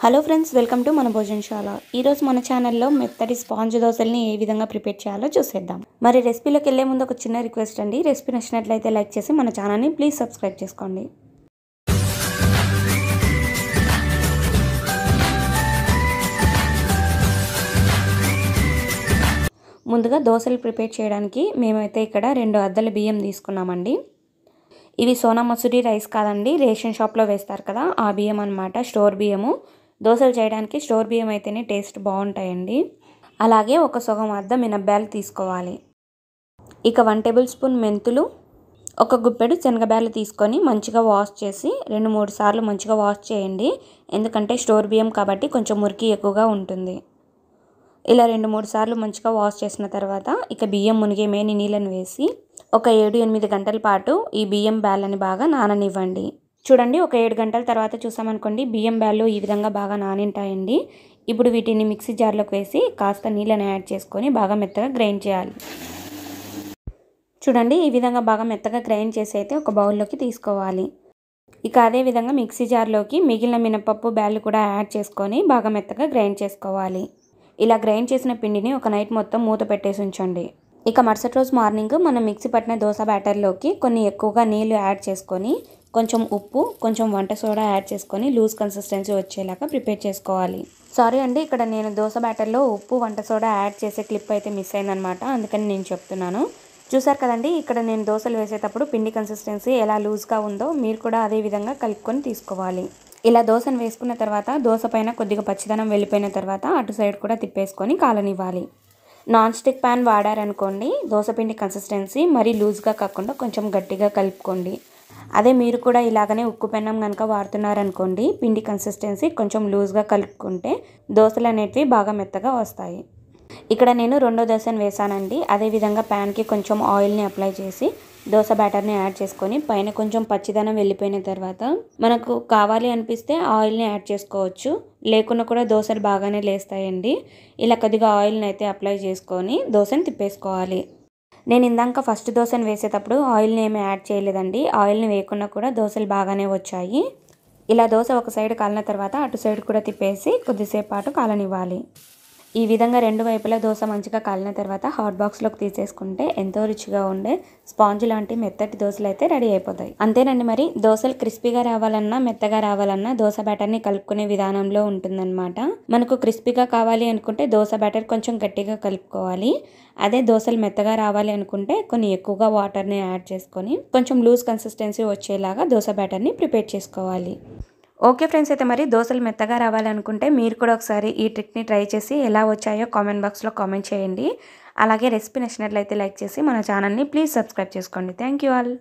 Hello friends, welcome to మన భోజనశాల. ఈరోజు మన ఛానల్లో మెత్తటి స్పాంజ్ దోశల్ని ఏ విధంగా ప్రిపేర్ చేయాలో చూసేద్దాం. మరి రెసిపీలోకి వెళ్ళే ముందు ఒక చిన్న రిక్వెస్ట్ అండి. రెసిపీ నచ్చినట్లయితే లైక్ చేసి మన ఛానల్ని ప్లీజ్ సబ్స్క్రైబ్ చేసుకోండి. ముందుగా దోశలు ప్రిపేర్ చేయడానికి మేమైతే ఇక్కడ 2 అద్దల బియ్యం తీసుకున్నామండి. ఇవి సోనా మసూరి రైస్ కాదండి, రేషన్ షాప్లో వేస్తారు కదా ఆ బియ్యం అన్నమాట, స్టోర్ బియ్యము. దోశలు చేయడానికి స్టోర్ బియ్యం అయితేనే టేస్ట్ బాగుంటాయండి. అలాగే ఒక సగం అద్ద మినపబ్యాలు తీసుకోవాలి. ఇక 1 టేబుల్ స్పూన్ మెంతులు, ఒక గుప్పెడు శనగబ్యాలు తీసుకొని మంచిగా వాష్ చేసి 2-3 సార్లు మంచిగా వాష్ చేయండి. ఎందుకంటే స్టోర్ బియ్యం కాబట్టి కొంచెం మురికి ఎక్కువగా ఉంటుంది. ఇలా 2-3 సార్లు మంచిగా వాష్ చేసిన తర్వాత ఇక బియ్యం మునిగే మేని నీళ్ళని వేసి ఒక 7-8 గంటల పాటు ఈ బియ్యం బ్యాళ్ళని బాగా నాననివ్వండి. చూడండి, ఒక 7 గంటల తర్వాత చూసామనుకోండి బియ్యం బ్యాళ్ళు ఈ విధంగా బాగా నానింటాయండి. ఇప్పుడు వీటిని మిక్సీ జార్లోకి వేసి కాస్త నీళ్ళని యాడ్ చేసుకొని బాగా మెత్తగా గ్రైండ్ చేయాలి. చూడండి, ఈ విధంగా బాగా మెత్తగా గ్రైండ్ చేసి అయితే ఒక బౌల్లోకి తీసుకోవాలి. ఇక అదే విధంగా మిక్సీ జార్లోకి మిగిలిన మినపప్పు బ్యాళ్ళు కూడా యాడ్ చేసుకొని బాగా మెత్తగా గ్రైండ్ చేసుకోవాలి. ఇలా గ్రైండ్ చేసిన పిండిని ఒక నైట్ మొత్తం మూత పెట్టేసి ఉంచండి. ఇక మరుసటి రోజు మార్నింగ్ మనం మిక్సీ పట్టిన దోశ బ్యాటర్లోకి కొన్ని ఎక్కువగా నీళ్లు యాడ్ చేసుకొని కొంచెం ఉప్పు, కొంచెం వంట సోడా యాడ్ చేసుకొని లూజ్ కన్సిస్టెన్సీ వచ్చేలాగా ప్రిపేర్ చేసుకోవాలి. సారీ అండి, ఇక్కడ నేను దోశ బ్యాటర్లో ఉప్పు, వంట సోడా యాడ్ చేసే క్లిప్ అయితే మిస్ అయిందనమాట, అందుకని నేను చెప్తున్నాను. చూసారు కదండి, ఇక్కడ నేను దోశలు వేసేటప్పుడు పిండి కన్సిస్టెన్సీ ఎలా లూజ్గా ఉందో మీరు కూడా అదే విధంగా కలుపుకొని తీసుకోవాలి. ఇలా దోశను వేసుకున్న తర్వాత దోశ పైన కొద్దిగా పచ్చిదనం వెళ్ళిపోయిన తర్వాత అటు సైడ్ కూడా తిప్పేసుకొని కాలనివ్వాలి. నాన్ స్టిక్ ప్యాన్ వాడారనుకోండి, దోశ పిండి కన్సిస్టెన్సీ మరీ లూజ్గా కాకుండా కొంచెం గట్టిగా కలుపుకోండి. అదే మీరు కూడా ఇలాగనే ఉక్కు పెన్నం కనుక వాడుతున్నారనుకోండి, పిండి కన్సిస్టెన్సీ కొంచెం లూజ్గా కలుపుకుంటే దోశలు అనేటివి బాగా మెత్తగా వస్తాయి. ఇక్కడ నేను 2వ దోశను వేసానండి. అదేవిధంగా ప్యాన్కి కొంచెం ఆయిల్ని అప్లై చేసి దోశ బ్యాటర్ని యాడ్ చేసుకొని పైన కొంచెం పచ్చిదనం వెళ్ళిపోయిన తర్వాత మనకు కావాలి అనిపిస్తే ఆయిల్ని యాడ్ చేసుకోవచ్చు, లేకున్నా కూడా దోశలు బాగానే లేస్తాయండి. ఇలా కొద్దిగా ఆయిల్ని అయితే అప్లై చేసుకొని దోశను తిప్పేసుకోవాలి. నేను ఇందాక ఫస్ట్ దోశను వేసేటప్పుడు ఆయిల్ని ఏమీ యాడ్ చేయలేదండి. ఆయిల్ని వేయకుండా కూడా దోశలు బాగానే వచ్చాయి. ఇలా దోశ ఒక సైడ్ కాలిన తర్వాత అటు సైడ్ కూడా తిప్పేసి కొద్దిసేపు పాటు కాలనివ్వాలి. ఈ విధంగా 2 వైపులా దోశ మంచిగా కాలిన తర్వాత హాట్ బాక్స్లోకి తీసేసుకుంటే ఎంతో రుచిగా ఉండే స్పాంజ్ లాంటి మెత్తటి దోశలు అయితే రెడీ అయిపోతాయి. అంతేనండి, మరి దోశలు క్రిస్పీగా రావాలన్నా మెత్తగా రావాలన్నా దోశ బ్యాటర్ని కలుపుకునే విధానంలో ఉంటుందన్నమాట. మనకు క్రిస్పీగా కావాలి అనుకుంటే దోశ బ్యాటర్ కొంచెం గట్టిగా కలుపుకోవాలి. అదే దోశలు మెత్తగా రావాలి అనుకుంటే కొన్ని ఎక్కువగా వాటర్ని యాడ్ చేసుకొని కొంచెం లూజ్ కన్సిస్టెన్సీ వచ్చేలాగా దోశ బ్యాటర్ని ప్రిపేర్ చేసుకోవాలి. ఓకే ఫ్రెండ్స్, అయితే మరి దోశలు మెత్తగా రావాలనుకుంటే మీరు కూడా ఒకసారి ఈ ట్రిక్ని ట్రై చేసి ఎలా వచ్చాయో కామెంట్ బాక్స్లో కామెంట్ చేయండి. అలాగే రెసిపీ నచ్చినట్లయితే లైక్ చేసి మన ఛానల్ని ప్లీజ్ సబ్స్క్రైబ్ చేసుకోండి. Thank you all.